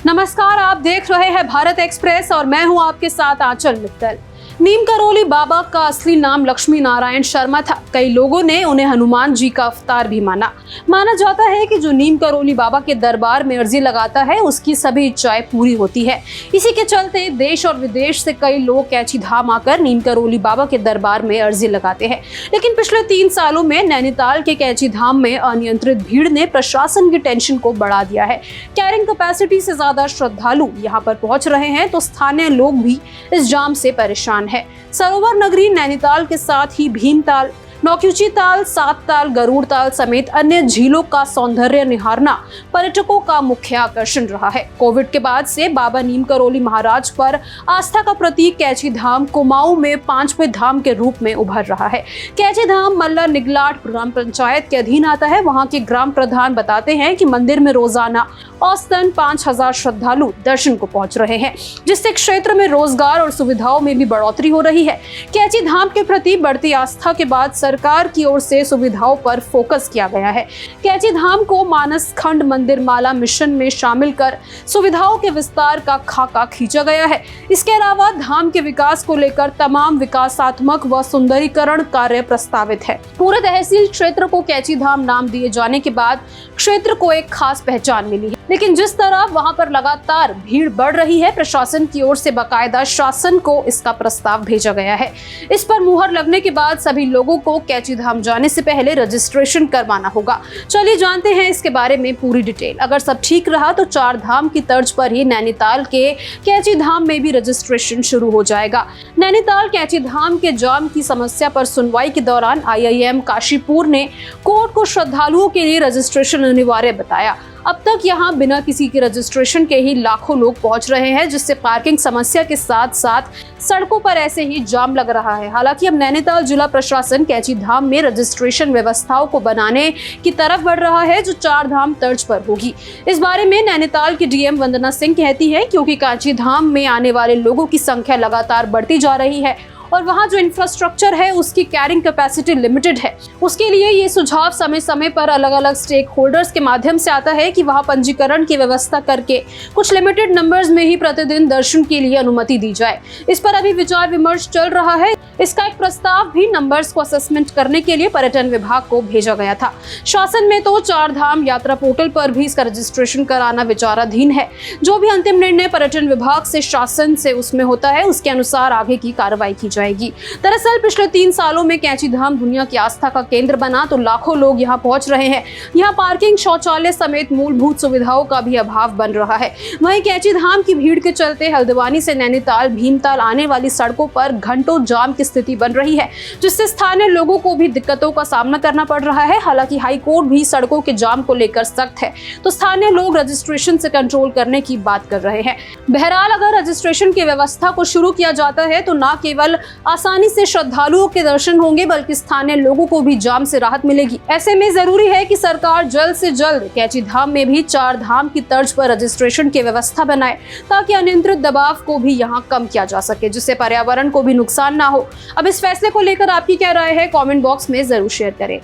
नमस्कार, आप देख रहे हैं भारत एक्सप्रेस और मैं हूं आपके साथ आंचल मित्तल। नीम करोली बाबा का असली नाम लक्ष्मी नारायण शर्मा था। कई लोगों ने उन्हें हनुमान जी का अवतार भी माना जाता है कि जो नीम करोली बाबा के दरबार में अर्जी लगाता है उसकी सभी इच्छाएं पूरी होती है। इसी के चलते देश और विदेश से कई लोग कैची धाम आकर नीम करोली बाबा के दरबार में अर्जी लगाते हैं। लेकिन पिछले 3 सालों में नैनीताल के कैची धाम में अनियंत्रित भीड़ ने प्रशासन की टेंशन को बढ़ा दिया है। कैरिंग कैपेसिटी से ज्यादा श्रद्धालु यहाँ पर पहुंच रहे हैं तो स्थानीय लोग भी इस जाम से परेशान है। सरोवर नगरी नैनीताल के साथ ही भीमताल, नौकुची ताल, सात ताल, गरुड़ ताल समेत अन्य झीलों का सौंदर्य निहारना पर्यटकों का मुख्य आकर्षण रहा है। कोविड के बाद से बाबा नीम करोली महाराज पर आस्था का प्रतीक कैची धाम कुमाऊं में 5वें धाम के रूप में उभर रहा है। कैची धाम मल्ला निगलाट ग्राम पंचायत के अधीन आता है। वहां के ग्राम प्रधान बताते हैं कि मंदिर में रोजाना औसतन 5000 श्रद्धालु दर्शन को पहुंच रहे हैं, जिससे क्षेत्र में रोजगार और सुविधाओं में भी बढ़ोतरी हो रही है। कैची धाम के प्रति बढ़ती आस्था के बाद सरकार की ओर से सुविधाओं पर फोकस किया गया है। कैची धाम को मानस खंड मंदिर माला मिशन में शामिल कर सुविधाओं के विस्तार का खाका खींचा गया है। इसके अलावा धाम के विकास को लेकर तमाम विकासात्मक व सुंदरीकरण कार्य प्रस्तावित है। पूरे तहसील क्षेत्र को कैची धाम नाम दिए जाने के बाद क्षेत्र को एक खास पहचान मिली है। लेकिन जिस तरह वहां पर लगातार भीड़ बढ़ रही है, प्रशासन की ओर से बाकायदा शासन को इसका प्रस्ताव भेजा गया है। इस पर मुहर लगने के बाद सभी लोगों को कैची धाम जाने से पहले रजिस्ट्रेशन करवाना होगा। चलिए जानते हैं इसके बारे में पूरी डिटेल। अगर सब ठीक रहा तो 4 धाम की तर्ज पर ही नैनीताल के कैची धाम में भी रजिस्ट्रेशन शुरू हो जाएगा। नैनीताल कैची धाम के जाम की समस्या पर सुनवाई के दौरान IIM काशीपुर ने कोर्ट को श्रद्धालुओं के लिए रजिस्ट्रेशन अनिवार्य बताया। अब तक यहां बिना किसी के रजिस्ट्रेशन के ही लाखों लोग पहुंच रहे हैं, जिससे पार्किंग समस्या के साथ साथ सड़कों पर ऐसे ही जाम लग रहा है। हालांकि अब नैनीताल जिला प्रशासन कैची धाम में रजिस्ट्रेशन व्यवस्थाओं को बनाने की तरफ बढ़ रहा है, जो 4 धाम तर्ज पर होगी। इस बारे में नैनीताल की DM वंदना सिंह कहती है, क्योंकि कैची धाम में आने वाले लोगों की संख्या लगातार बढ़ती जा रही है और वहां जो इंफ्रास्ट्रक्चर है उसकी कैरिंग कैपेसिटी लिमिटेड है। उसके लिए ये सुझाव समय समय पर अलग अलग स्टेक होल्डर्स के माध्यम से आता है कि वहां पंजीकरण की व्यवस्था करके कुछ लिमिटेड नंबर्स में ही प्रतिदिन दर्शन के लिए अनुमति दी जाए। इस पर अभी विचार विमर्श चल रहा है। इसका एक प्रस्ताव भी नंबर्स को असेसमेंट करने के लिए पर्यटन विभाग को भेजा गया था। शासन में तो 4 धाम यात्रा पोर्टल पर भी इसका रजिस्ट्रेशन कराना विचाराधीन है। जो भी अंतिम निर्णय पर्यटन विभाग से शासन से उसमें होता है, उसके अनुसार आगे की कार्रवाई की जाएगी। दरअसल पिछले 3 सालों में कैची धाम दुनिया की आस्था का केंद्र बना तो लाखों लोग यहाँ पहुंच रहे हैं। यहाँ पार्किंग, शौचालय समेत मूलभूत सुविधाओं का भी अभाव बन रहा है। वहीं कैची धाम की भीड़ के चलते हल्द्वानी से नैनीताल, भीमताल आने वाली सड़कों पर घंटों जाम की स्थिति बन रही है, जिससे स्थानीय लोगों को भी दिक्कतों का सामना करना पड़ रहा है। हालांकि हाई कोर्ट भी सड़कों के जाम को लेकर सख्त है, तो स्थानीय लोग रजिस्ट्रेशन से कंट्रोल करने की बात कर रहे हैं। बहरहाल अगर रजिस्ट्रेशन की व्यवस्था को शुरू किया जाता है तो न केवल आसानी से श्रद्धालुओं के दर्शन होंगे, बल्कि स्थानीय लोगों को भी जाम से राहत मिलेगी। ऐसे में जरूरी है कि सरकार जल्द से जल्द कैची धाम में भी 4 धाम की तर्ज पर रजिस्ट्रेशन की व्यवस्था बनाए, ताकि अनियंत्रित दबाव को भी यहाँ कम किया जा सके, जिससे पर्यावरण को भी नुकसान ना हो। अब इस फैसले को लेकर आपकी क्या राय है, कमेंट बॉक्स में जरूर शेयर करें।